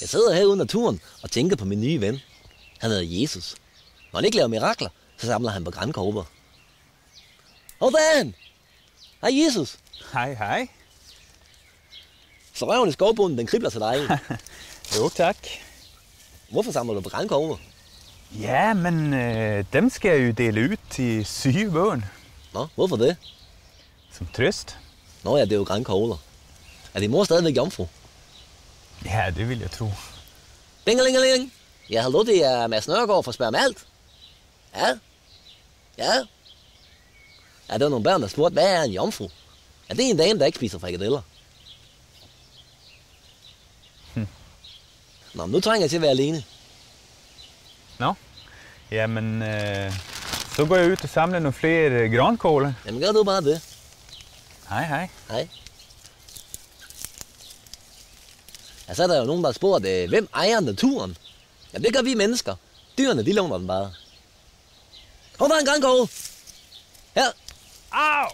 Jeg sidder her ude i naturen og tænker på min nye ven. Han hedder Jesus. Når han ikke laver mirakler, så samler han på grankogler. Hov, der er han! Hej, Jesus! Hej, hej. Så røven i skovbunden, den kribler til dig. Jo, tak. Hvorfor samler du på grankogler? Ja, men dem skal jeg jo dele ud til syge børn. Nå, hvorfor det? Som trøst. Nå ja, det er jo grankogler. Er din mor stadigvæk jomfru? Ja, det vil jeg tro. Dingelingeling! Ja, hallo, det er Mads Nørgaard fra Spørg med alt. Ja? Ja? Ja, der var nogle børn, der spurgte, hvad er en jomfru? Ja, det er en dame, der ikke spiser frikadeller. Nå, men nu trænger jeg til at være alene. Nå, jamen, så går jeg ud og samler nogle flere grankogler. Jamen, gør du bare det. Hej, hej. Hej. Ja, så er der jo nogen, der har spurgt, hvem ejer naturen? Ja, det gør vi mennesker. Dyrene, de låner den bare. Hov, der er en grankogle. Her. Au!